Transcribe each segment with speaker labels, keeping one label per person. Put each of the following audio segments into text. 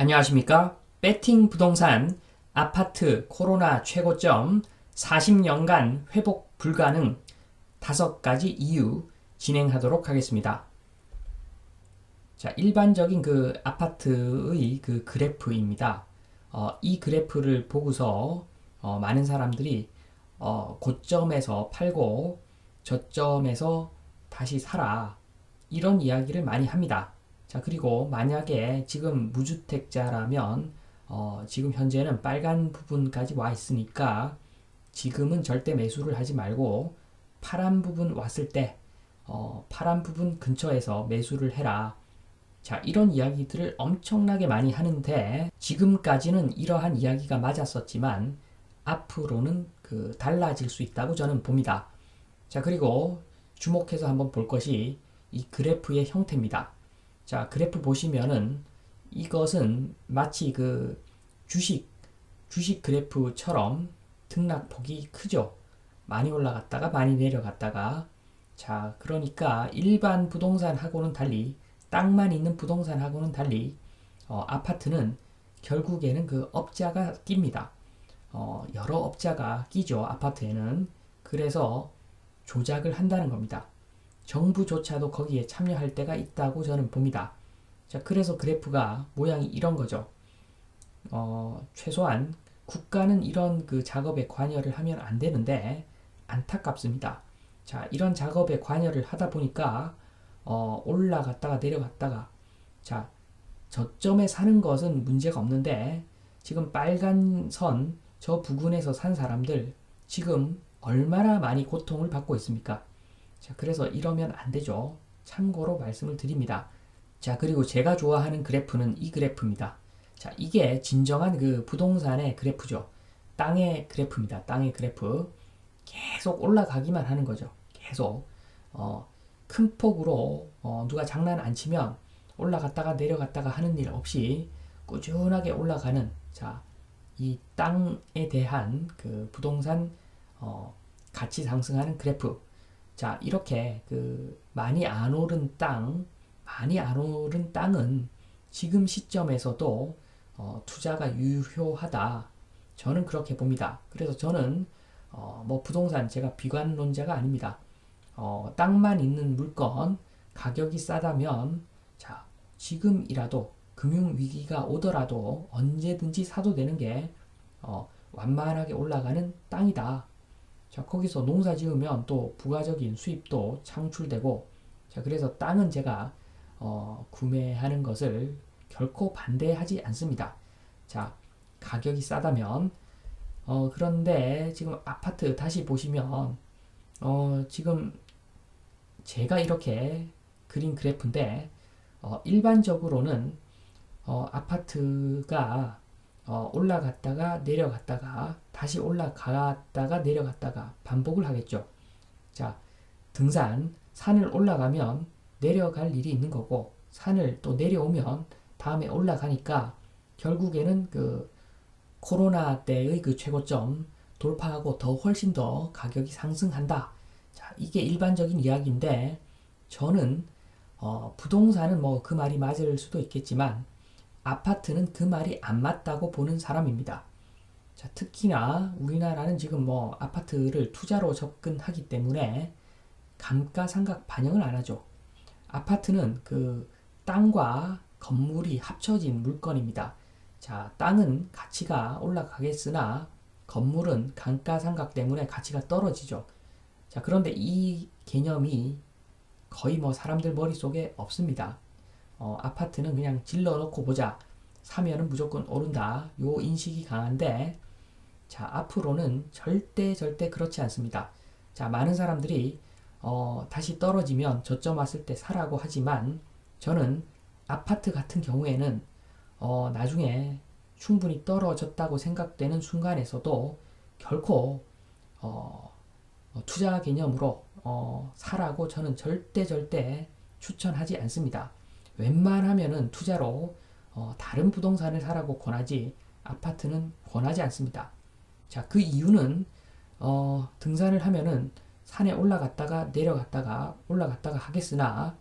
Speaker 1: 안녕하십니까? 배팅 부동산 아파트 코로나 최고점 40년간 회복 불가능 5가지 이유 진행하도록 하겠습니다. 자, 일반적인 그 아파트의 그 그래프입니다. 이 그래프를 보고서 많은 사람들이 고점에서 팔고 저점에서 다시 사라 이런 이야기를 많이 합니다. 자, 그리고 만약에 지금 무주택자라면 지금 현재는 빨간 부분까지 와 있으니까 지금은 절대 매수를 하지 말고 파란 부분 왔을 때 파란 부분 근처에서 매수를 해라. 자, 이런 이야기들을 엄청나게 많이 하는데 지금까지는 이러한 이야기가 맞았었지만 앞으로는 달라질 수 있다고 저는 봅니다. 자, 그리고 주목해서 한번 볼 것이 이 그래프의 형태입니다. 자, 그래프 보시면은 이것은 마치 그 주식 그래프처럼 등락폭이 크죠. 많이 올라갔다가 많이 내려갔다가. 자, 그러니까 일반 부동산하고는 달리 땅만 있는 부동산하고는 달리 아파트는 결국에는 그 업자가 낍니다. 여러 업자가 끼죠. 아파트에는. 그래서 조작을 한다는 겁니다. 정부조차도 거기에 참여할 때가 있다고 저는 봅니다. 자, 그래서 그래프가 모양이 이런 거죠. 최소한 국가는 이런 그 작업에 관여를 하면 안 되는데 안타깝습니다. 자, 이런 작업에 관여를 하다 보니까 올라갔다가 내려갔다가 자, 저점에 사는 것은 문제가 없는데 지금 빨간 선 저 부근에서 산 사람들 지금 얼마나 많이 고통을 받고 있습니까? 자, 그래서 이러면 안 되죠. 참고로 말씀을 드립니다. 자, 그리고 제가 좋아하는 그래프는 이 그래프입니다. 자, 이게 진정한 그 부동산의 그래프죠. 땅의 그래프입니다. 땅의 그래프. 계속 올라가기만 하는 거죠. 계속. 큰 폭으로 누가 장난 안 치면 올라갔다가 내려갔다가 하는 일 없이 꾸준하게 올라가는 자, 이 땅에 대한 그 부동산 가치 상승하는 그래프. 자, 이렇게 그 많이 안 오른 땅은 지금 시점에서도 투자가 유효하다. 저는 그렇게 봅니다. 그래서 저는 뭐 부동산 제가 비관론자가 아닙니다. 땅만 있는 물건 가격이 싸다면 자, 지금이라도 금융 위기가 오더라도 언제든지 사도 되는 게 완만하게 올라가는 땅이다. 자, 거기서 농사 지으면 또 부가적인 수입도 창출되고, 자, 그래서 땅은 제가, 구매하는 것을 결코 반대하지 않습니다. 자, 가격이 싸다면, 그런데 지금 아파트 다시 보시면, 지금 제가 이렇게 그린 그래프인데, 일반적으로는, 아파트가 올라갔다가 내려갔다가 다시 올라갔다가 내려갔다가 반복을 하겠죠. 자, 산을 올라가면 내려갈 일이 있는 거고 산을 또 내려오면 다음에 올라가니까 결국에는 그 코로나 때의 그 최고점 돌파하고 더 훨씬 더 가격이 상승한다. 자, 이게 일반적인 이야기인데 저는 부동산은 뭐 그 말이 맞을 수도 있겠지만 아파트는 그 말이 안 맞다고 보는 사람입니다. 자, 특히나 우리나라는 지금 뭐 아파트를 투자로 접근하기 때문에 감가상각 반영을 안 하죠. 아파트는 그 땅과 건물이 합쳐진 물건입니다. 자, 땅은 가치가 올라가겠으나 건물은 감가상각 때문에 가치가 떨어지죠. 자, 그런데 이 개념이 거의 뭐 사람들 머릿속에 없습니다. 아파트는 그냥 질러 놓고 보자. 사면은 무조건 오른다. 요 인식이 강한데, 자, 앞으로는 절대 그렇지 않습니다. 자, 많은 사람들이, 다시 떨어지면 저점 왔을 때 사라고 하지만, 저는 아파트 같은 경우에는, 나중에 충분히 떨어졌다고 생각되는 순간에서도 결코, 투자 개념으로, 사라고 저는 절대 추천하지 않습니다. 웬만하면은 투자로 다른 부동산을 사라고 권하지 아파트는 권하지 않습니다. 자, 그 이유는 등산을 하면은 산에 올라갔다가 내려갔다가 올라갔다가 하겠으나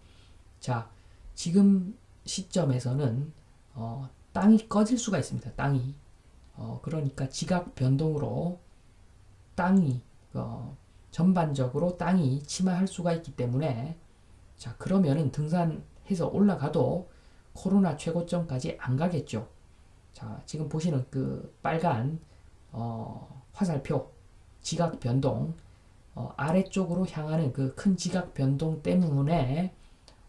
Speaker 1: 자, 지금 시점에서는 땅이 꺼질 수가 있습니다. 땅이. 그러니까 지각 변동으로 땅이 전반적으로 땅이 침하할 수가 있기 때문에 자 그러면은 등산해서 올라가도 코로나 최고점까지 안 가겠죠. 자 지금 보시는 그 빨간 화살표 지각 변동 아래쪽으로 향하는 그 큰 지각 변동 때문에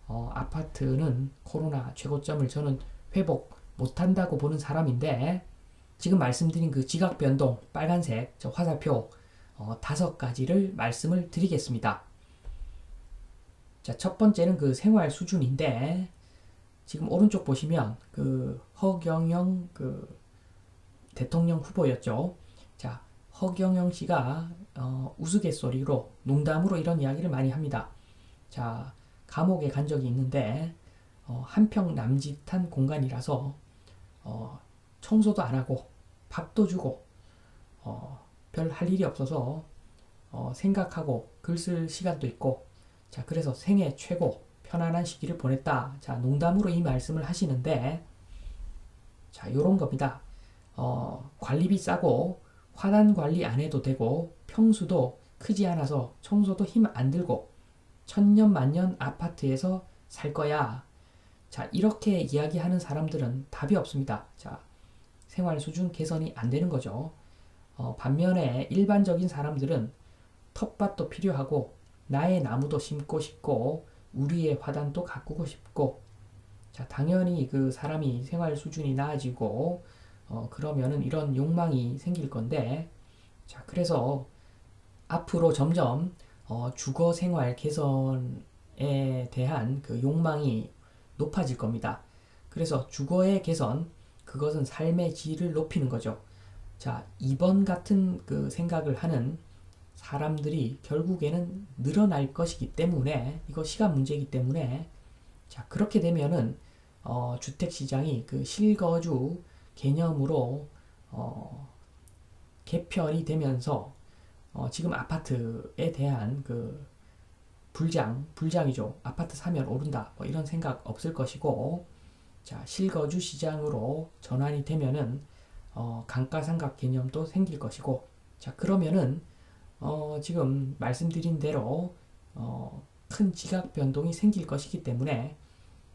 Speaker 1: 아파트는 코로나 최고점을 저는 회복 못한다고 보는 사람인데 지금 말씀드린 그 지각 변동 빨간색 저 화살표 5가지를 말씀을 드리겠습니다. 자, 첫 번째는 그 생활 수준인데 지금 오른쪽 보시면 그 허경영 그 대통령 후보였죠. 자, 허경영 씨가 우스갯소리로 농담으로 이런 이야기를 많이 합니다. 자, 감옥에 간 적이 있는데 한평 남짓한 공간이라서 청소도 안 하고 밥도 주고 별 할 일이 없어서 생각하고 글 쓸 시간도 있고 자 그래서 생애 최고 편안한 시기를 보냈다. 자 농담으로 이 말씀을 하시는데 자 요런 겁니다. 관리비 싸고 화단 관리 안 해도 되고 평수도 크지 않아서 청소도 힘 안 들고 천년만년 아파트에서 살 거야. 자 이렇게 이야기하는 사람들은 답이 없습니다. 자 생활 수준 개선이 안 되는 거죠. 반면에 일반적인 사람들은 텃밭도 필요하고 나의 나무도 심고 싶고 우리의 화단도 가꾸고 싶고 자 당연히 그 사람이 생활 수준이 나아지고 그러면은 이런 욕망이 생길 건데 자 그래서 앞으로 점점 주거 생활 개선에 대한 그 욕망이 높아질 겁니다. 그래서 주거의 개선 그것은 삶의 질을 높이는 거죠. 자, 이번 같은 그 생각을 하는 사람들이 결국에는 늘어날 것이기 때문에 이거 시간 문제이기 때문에 자, 그렇게 되면은 주택 시장이 그 실거주 개념으로 개편이 되면서 지금 아파트에 대한 그 불장이죠. 아파트 사면 오른다. 뭐 이런 생각 없을 것이고 자, 실거주 시장으로 전환이 되면은 감가상각 개념도 생길 것이고 자 그러면은 지금 말씀드린 대로 큰 지각 변동이 생길 것이기 때문에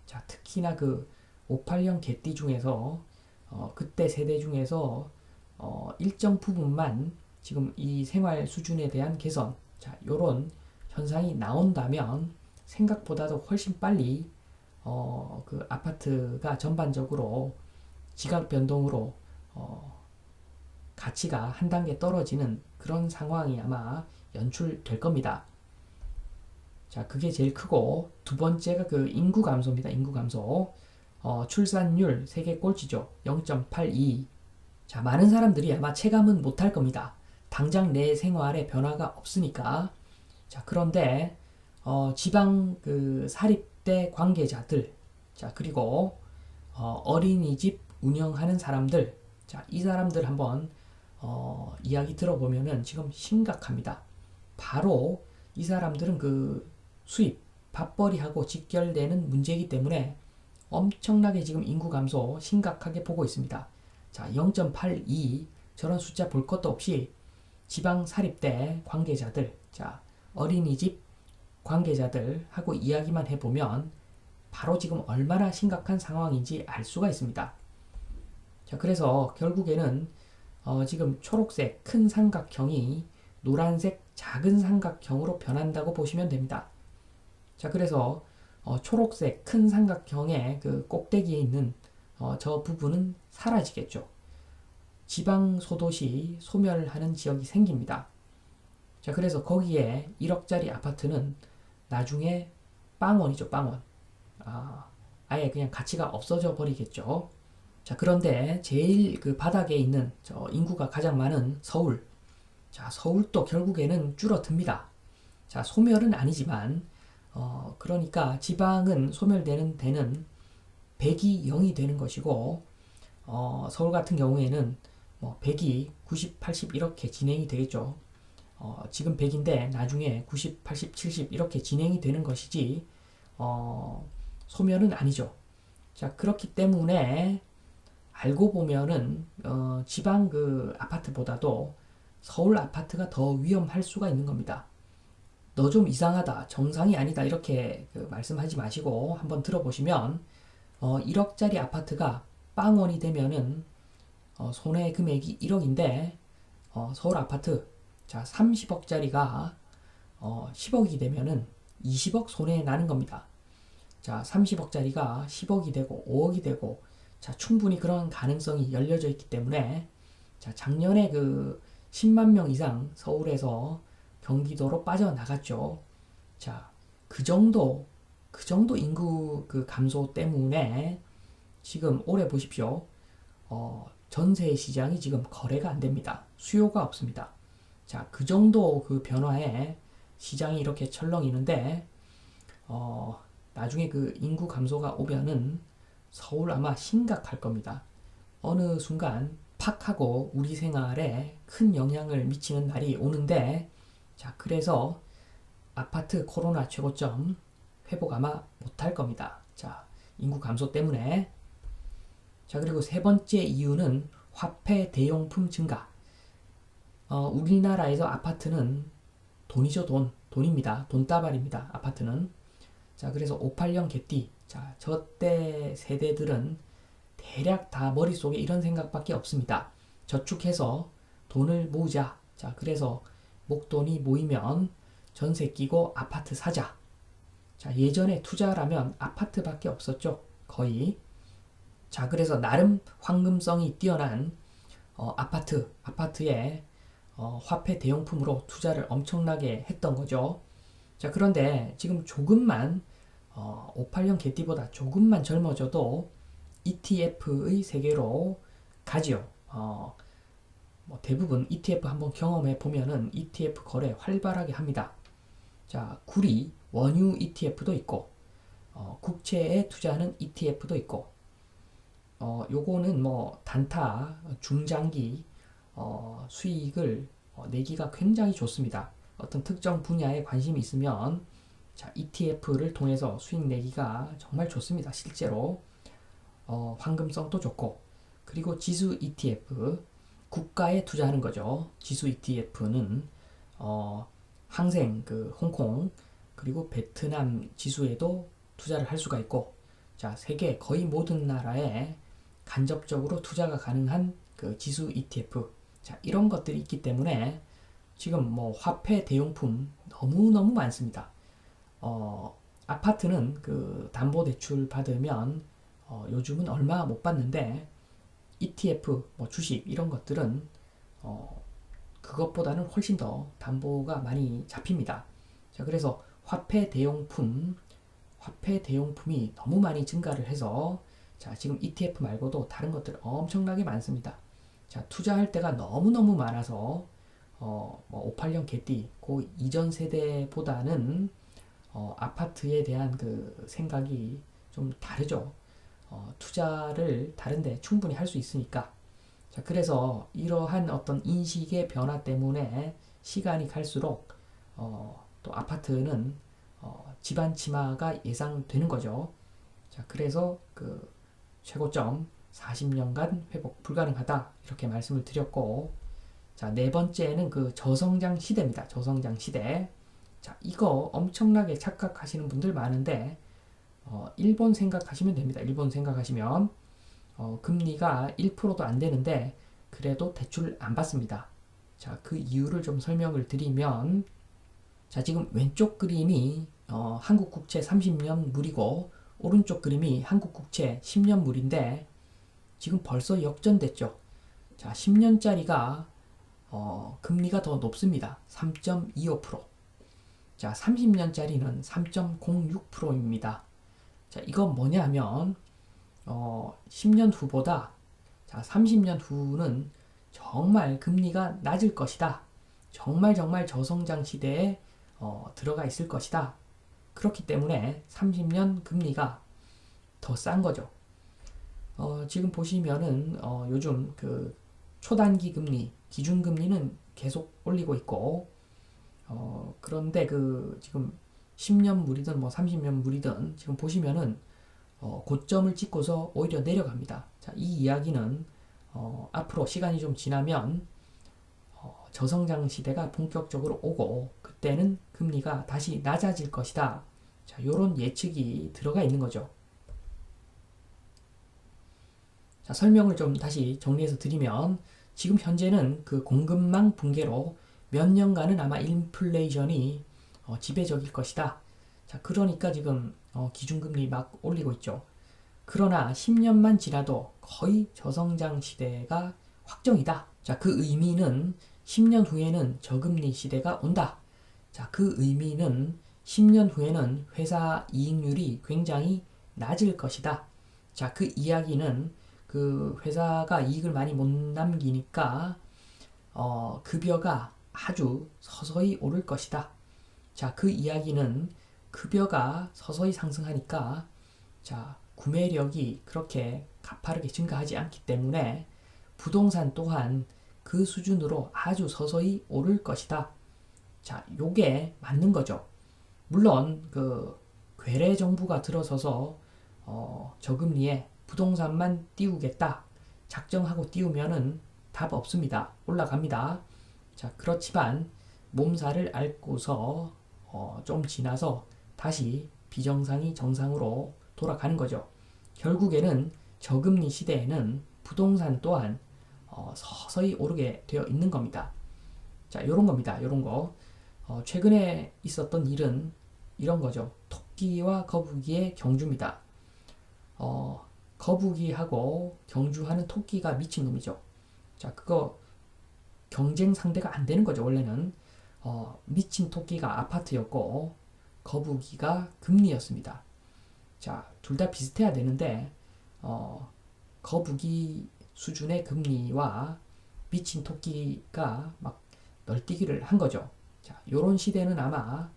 Speaker 1: 자 특히나 그 58년 개띠 중에서 그때 세대 중에서 일정 부분만 지금 이 생활 수준에 대한 개선 자 요런 현상이 나온다면 생각보다도 훨씬 빨리 그 아파트가 전반적으로 지각 변동으로 가치가 한 단계 떨어지는 그런 상황이 아마 연출될 겁니다. 자, 그게 제일 크고 두 번째가 그 인구 감소입니다. 인구 감소. 출산율 세계 꼴찌죠. 0.82. 자, 많은 사람들이 아마 체감은 못할 겁니다. 당장 내 생활에 변화가 없으니까. 자, 그런데 지방 그 사립대 관계자들, 자, 그리고 어린이집 운영하는 사람들, 자, 이 사람들 한번 이야기 들어보면은 지금 심각합니다. 바로 이 사람들은 그 수입, 밥벌이하고 직결되는 문제이기 때문에 엄청나게 지금 인구 감소 심각하게 보고 있습니다. 자, 0.82 저런 숫자 볼 것도 없이 지방 사립대 관계자들, 자, 어린이집 관계자들하고 이야기만 해보면 바로 지금 얼마나 심각한 상황인지 알 수가 있습니다. 자, 그래서 결국에는 지금 초록색 큰 삼각형이 노란색 작은 삼각형으로 변한다고 보시면 됩니다. 자, 그래서 초록색 큰 삼각형의 그 꼭대기에 있는 저 부분은 사라지겠죠. 지방 소도시 소멸하는 지역이 생깁니다. 자, 그래서 거기에 1억짜리 아파트는 나중에 빵원이죠, 빵원. 아예 그냥 가치가 없어져 버리겠죠. 자, 그런데 제일 그 바닥에 있는 저 인구가 가장 많은 서울. 자, 서울도 결국에는 줄어듭니다. 자, 소멸은 아니지만, 그러니까 지방은 소멸되는 데는 100이 0이 되는 것이고, 서울 같은 경우에는 뭐 100이 90, 80 이렇게 진행이 되겠죠. 지금 100인데 나중에 90, 80, 70 이렇게 진행이 되는 것이지, 소멸은 아니죠. 자, 그렇기 때문에 알고 보면은 지방 그 아파트보다도 서울 아파트가 더 위험할 수가 있는 겁니다. 너 좀 이상하다, 정상이 아니다 이렇게 그 말씀하지 마시고 한번 들어보시면 1억짜리 아파트가 빵원이 되면은 손해 금액이 1억인데 서울 아파트 자 30억짜리가 10억이 되면은 20억 손해 나는 겁니다. 자 30억짜리가 10억이 되고 5억이 되고 자 충분히 그런 가능성이 열려져 있기 때문에 자 작년에 그 10만 명 이상 서울에서 경기도로 빠져나갔죠. 자 그 정도 인구 그 감소 때문에 지금 올해 보십시오. 전세 시장이 지금 거래가 안 됩니다. 수요가 없습니다. 자, 그 정도 그 변화에 시장이 이렇게 철렁이는데, 나중에 그 인구 감소가 오면은 서울 아마 심각할 겁니다. 어느 순간 팍 하고 우리 생활에 큰 영향을 미치는 날이 오는데, 자, 그래서 아파트 코로나 최고점 회복 아마 못할 겁니다. 자, 인구 감소 때문에. 자, 그리고 세 번째 이유는 화폐 대용품 증가. 우리나라에서 아파트는 돈이죠, 돈. 돈입니다. 돈다발입니다. 아파트는. 자, 그래서 580 개띠. 자, 저때 세대들은 대략 다 머릿속에 이런 생각밖에 없습니다. 저축해서 돈을 모으자. 자, 그래서 목돈이 모이면 전세 끼고 아파트 사자. 자, 예전에 투자라면 아파트밖에 없었죠. 거의. 자, 그래서 나름 황금성이 뛰어난 아파트에 화폐 대용품으로 투자를 엄청나게 했던 거죠. 자, 그런데 지금 조금만 580 개띠보다 조금만 젊어져도 ETF의 세계로 가지요. 뭐 대부분 ETF 한번 경험해 보면은 ETF 거래 활발하게 합니다. 자, 구리 원유 ETF도 있고 국채에 투자하는 ETF도 있고 요거는 뭐 단타 중장기 수익을 내기가 굉장히 좋습니다. 어떤 특정 분야에 관심이 있으면 자, ETF를 통해서 수익 내기가 정말 좋습니다. 실제로 황금성도 좋고 그리고 지수 ETF 국가에 투자하는 거죠. 지수 ETF는 항생 그 홍콩 그리고 베트남 지수에도 투자를 할 수가 있고 자, 세계 거의 모든 나라에 간접적으로 투자가 가능한 그 지수 ETF 자, 이런 것들이 있기 때문에 지금 뭐 화폐 대용품 너무너무 많습니다. 아파트는 그 담보대출 받으면 요즘은 얼마 못 받는데 ETF, 뭐 주식 이런 것들은 그것보다는 훨씬 더 담보가 많이 잡힙니다. 자, 그래서 화폐 대용품이 너무 많이 증가를 해서 자, 지금 ETF 말고도 다른 것들 엄청나게 많습니다. 자, 투자할 때가 너무너무 많아서 뭐 580 개띠 그 이전 세대보다는 아파트에 대한 그 생각이 좀 다르죠. 투자를 다른데 충분히 할 수 있으니까. 자, 그래서 이러한 어떤 인식의 변화 때문에 시간이 갈수록 또 아파트는 집안 침하가 예상되는 거죠. 자, 그래서 그 최고점 40년간 회복 불가능하다 이렇게 말씀을 드렸고, 자, 네 번째는 그 저성장 시대입니다. 저성장 시대. 자, 이거 엄청나게 착각하시는 분들 많은데 일본 생각하시면 됩니다. 일본 생각하시면 금리가 1%도 안 되는데 그래도 대출 안 받습니다. 자, 그 이유를 좀 설명을 드리면 자, 지금 왼쪽 그림이 한국 국채 30년 물이고 오른쪽 그림이 한국 국채 10년 물인데 지금 벌써 역전됐죠. 자, 10년짜리가 금리가 더 높습니다. 3.25%. 자, 30년짜리는 3.06%입니다. 자, 이건 뭐냐면 10년 후보다 자, 30년 후는 정말 금리가 낮을 것이다. 정말 저성장 시대에 들어가 있을 것이다. 그렇기 때문에 30년 금리가 더 싼 거죠. 지금 보시면은 요즘 그 초단기 금리, 기준 금리는 계속 올리고 있고 그런데 그 지금 10년 물이든 뭐 30년 물이든 지금 보시면은 고점을 찍고서 오히려 내려갑니다. 자, 이 이야기는 앞으로 시간이 좀 지나면 저성장 시대가 본격적으로 오고 그때는 금리가 다시 낮아질 것이다. 자, 요런 예측이 들어가 있는 거죠. 자, 설명을 좀 다시 정리해서 드리면 지금 현재는 그 공급망 붕괴로 몇 년간은 아마 인플레이션이 지배적일 것이다. 자, 그러니까 지금 기준금리 막 올리고 있죠. 그러나 10년만 지나도 거의 저성장 시대가 확정이다. 자, 그 의미는 10년 후에는 저금리 시대가 온다. 자, 그 의미는 10년 후에는 회사 이익률이 굉장히 낮을 것이다. 자, 그 이야기는 그 회사가 이익을 많이 못 남기니까 급여가 아주 서서히 오를 것이다. 자, 그 이야기는 급여가 서서히 상승하니까 자, 구매력이 그렇게 가파르게 증가하지 않기 때문에 부동산 또한 그 수준으로 아주 서서히 오를 것이다. 자, 요게 맞는 거죠. 물론 그 괴뢰 정부가 들어서서 저금리에 부동산만 띄우겠다 작정하고 띄우면은 답 없습니다. 올라갑니다. 자, 그렇지만 몸살을 앓고서 좀 지나서 다시 비정상이 정상으로 돌아가는 거죠. 결국에는 저금리 시대에는 부동산 또한 서서히 오르게 되어 있는 겁니다. 자, 요런 겁니다. 요런 거. 최근에 있었던 일은 이런 거죠. 토끼와 거북이의 경주입니다. 거북이하고 경주하는 토끼가 미친놈이죠. 자, 그거 경쟁 상대가 안 되는 거죠. 원래는 미친 토끼가 아파트였고 거북이가 금리였습니다. 자, 둘 다 비슷해야 되는데 거북이 수준의 금리와 미친 토끼가 막 널뛰기를 한 거죠. 자, 요런 시대는 아마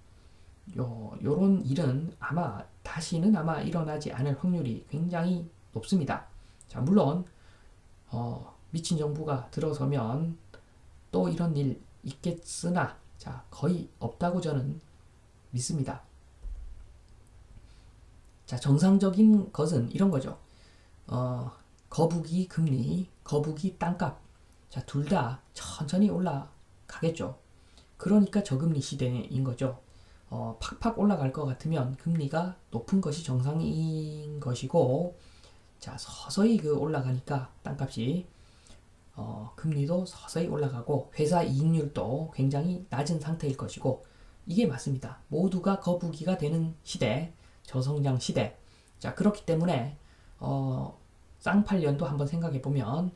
Speaker 1: 요런 일은 아마 다시는 아마 일어나지 않을 확률이 굉장히 높습니다. 자, 물론 미친 정부가 들어서면 또 이런 일 있겠으나 자, 거의 없다고 저는 믿습니다. 자, 정상적인 것은 이런 거죠. 거북이 금리, 거북이 땅값. 자, 둘 다 천천히 올라가겠죠. 그러니까 저금리 시대인 거죠. 팍팍 올라갈 것 같으면 금리가 높은 것이 정상인 것이고, 자, 서서히 그 올라가니까 땅값이 금리도 서서히 올라가고 회사 이익률도 굉장히 낮은 상태일 것이고 이게 맞습니다. 모두가 거북이가 되는 시대, 저성장 시대. 자, 그렇기 때문에 쌍팔년도 한번 생각해 보면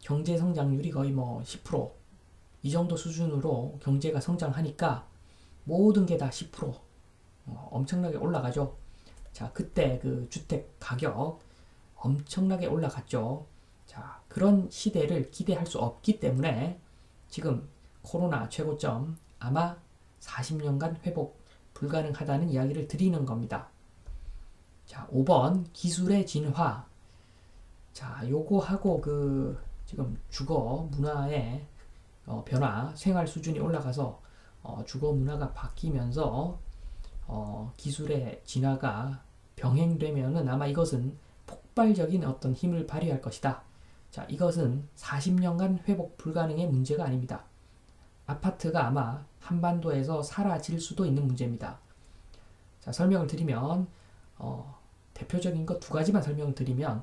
Speaker 1: 경제 성장률이 거의 뭐 10%이 정도 수준으로 경제가 성장하니까 모든 게 다 10% 엄청나게 올라가죠. 자, 그때 그 주택 가격 엄청나게 올라갔죠. 자, 그런 시대를 기대할 수 없기 때문에 지금 코로나 최고점 아마 40년간 회복 불가능하다는 이야기를 드리는 겁니다. 자, 5번 기술의 진화. 자, 요거하고 그 지금 주거 문화의 변화, 생활 수준이 올라가서 주거 문화가 바뀌면서 기술의 진화가 병행되면은 아마 이것은 폭발적인 어떤 힘을 발휘할 것이다. 자, 이것은 40년간 회복 불가능의 문제가 아닙니다. 아파트가 아마 한반도에서 사라질 수도 있는 문제입니다. 자, 설명을 드리면 대표적인 것 두 가지만 설명을 드리면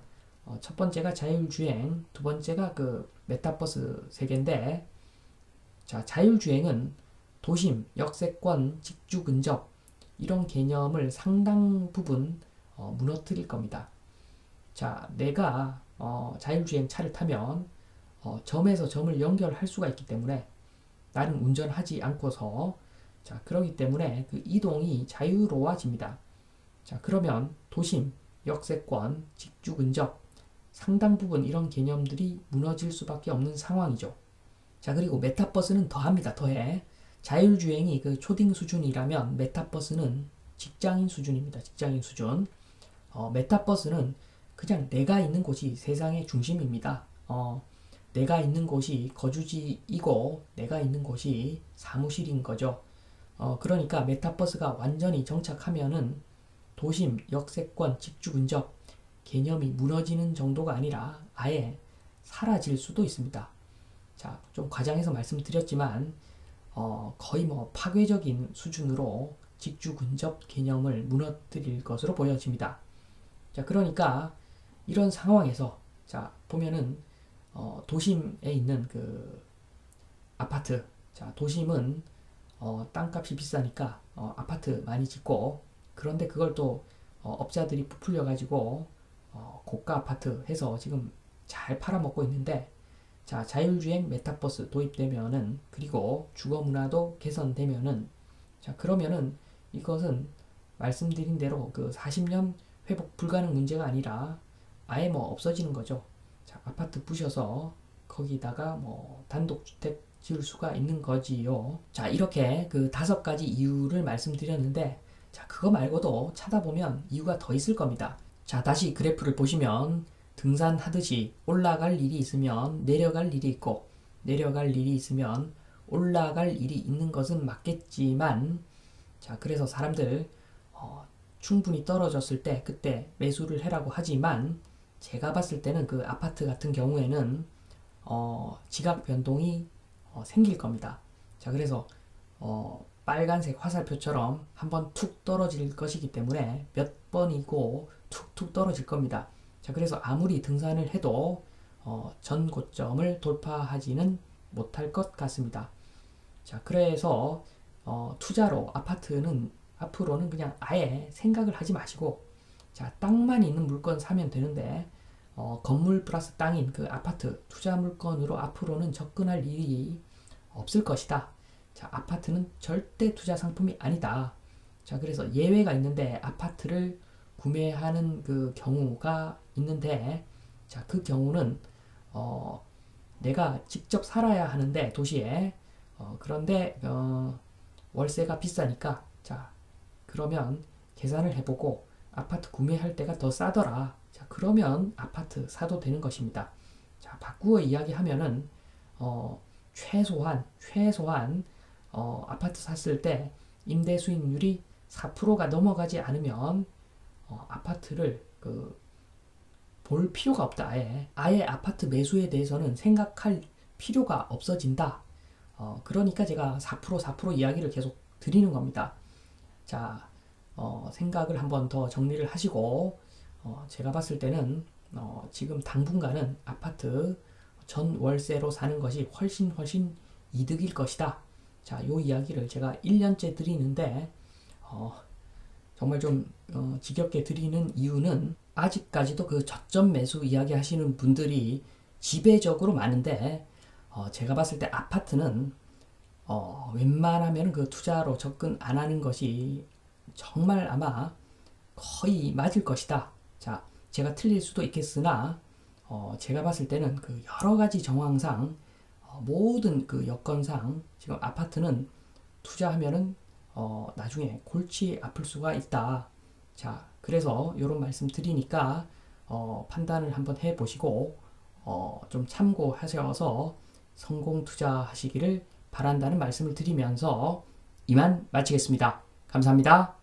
Speaker 1: 첫 번째가 자율주행, 두 번째가 그 메타버스 세계인데 자, 자율주행은 도심, 역세권, 직주 근접 이런 개념을 상당 부분 무너뜨릴 겁니다. 자, 내가 자율주행 차를 타면 점에서 점을 연결할 수가 있기 때문에 나는 운전하지 않고서 자, 그러기 때문에 그 이동이 자유로워집니다. 자, 그러면 도심, 역세권, 직주 근접 상당 부분 이런 개념들이 무너질 수밖에 없는 상황이죠. 자, 그리고 메타버스는 더합니다. 더해. 자율주행이 그 초딩 수준이라면 메타버스는 직장인 수준입니다. 직장인 수준. 메타버스는 그냥 내가 있는 곳이 세상의 중심입니다. 내가 있는 곳이 거주지이고 내가 있는 곳이 사무실인 거죠. 그러니까 메타버스가 완전히 정착하면은 도심, 역세권, 직주 근접 개념이 무너지는 정도가 아니라 아예 사라질 수도 있습니다. 자, 좀 과장해서 말씀드렸지만 거의 뭐 파괴적인 수준으로 직주 근접 개념을 무너뜨릴 것으로 보여집니다. 자, 그러니까 이런 상황에서 자, 보면은 도심에 있는 그 아파트. 자, 도심은 땅값이 비싸니까 아파트 많이 짓고, 그런데 그걸 또 업자들이 부풀려 가지고 고가 아파트 해서 지금 잘 팔아먹고 있는데, 자, 자율주행 메타버스 도입되면은, 그리고 주거 문화도 개선되면은, 자, 그러면은 이것은 말씀드린 대로 그 40년 회복 불가능 문제가 아니라 아예 뭐 없어지는 거죠. 자, 아파트 부셔서 거기다가 뭐 단독주택 지을 수가 있는 거지요. 자, 이렇게 그 5가지 이유를 말씀드렸는데, 자, 그거 말고도 찾아보면 이유가 더 있을 겁니다. 자, 다시 그래프를 보시면 등산하듯이 올라갈 일이 있으면 내려갈 일이 있고, 내려갈 일이 있으면 올라갈 일이 있는 것은 맞겠지만, 자, 그래서 사람들 충분히 떨어졌을 때 그때 매수를 해라고 하지만, 제가 봤을 때는 그 아파트 같은 경우에는 지각 변동이 생길 겁니다. 자, 그래서 빨간색 화살표처럼 한번 툭 떨어질 것이기 때문에 몇 번이고 툭툭 떨어질 겁니다. 자, 그래서 아무리 등산을 해도 전 고점을 돌파하지는 못할 것 같습니다. 자, 그래서 투자로 아파트는 앞으로는 그냥 아예 생각을 하지 마시고, 자, 땅만 있는 물건 사면 되는데 건물 플러스 땅인 그 아파트 투자 물건으로 앞으로는 접근할 일이 없을 것이다. 자, 아파트는 절대 투자 상품이 아니다. 자, 그래서 예외가 있는데 아파트를 구매하는 그 경우가 있는데, 자, 그 경우는 내가 직접 살아야 하는데 도시에 그런데 월세가 비싸니까, 자, 그러면 계산을 해보고 아파트 구매할 때가 더 싸더라. 자, 그러면 아파트 사도 되는 것입니다. 자, 바꾸어 이야기하면은 최소한 아파트 샀을 때 임대 수익률이 4%가 넘어가지 않으면 아파트를 볼 필요가 없다. 아예 아파트 매수에 대해서는 생각할 필요가 없어진다. 그러니까 제가 4% 이야기를 계속 드리는 겁니다. 자, 생각을 한번 더 정리를 하시고, 제가 봤을 때는 지금 당분간은 아파트 전 월세로 사는 것이 훨씬 이득일 것이다. 자, 요 이야기를 제가 1년째 드리는데 정말 좀 지겹게 드리는 이유는, 아직까지도 그 저점 매수 이야기 하시는 분들이 지배적으로 많은데, 제가 봤을 때 아파트는 웬만하면 그 투자로 접근 안 하는 것이 정말 아마 거의 맞을 것이다. 자, 제가 틀릴 수도 있겠으나 제가 봤을 때는 그 여러 가지 정황상 모든 그 여건상 지금 아파트는 투자하면은 나중에 골치 아플 수가 있다. 자, 그래서 이런 말씀 드리니까 판단을 한번 해보시고 좀 참고하셔서 성공 투자하시기를 바란다는 말씀을 드리면서 이만 마치겠습니다. 감사합니다.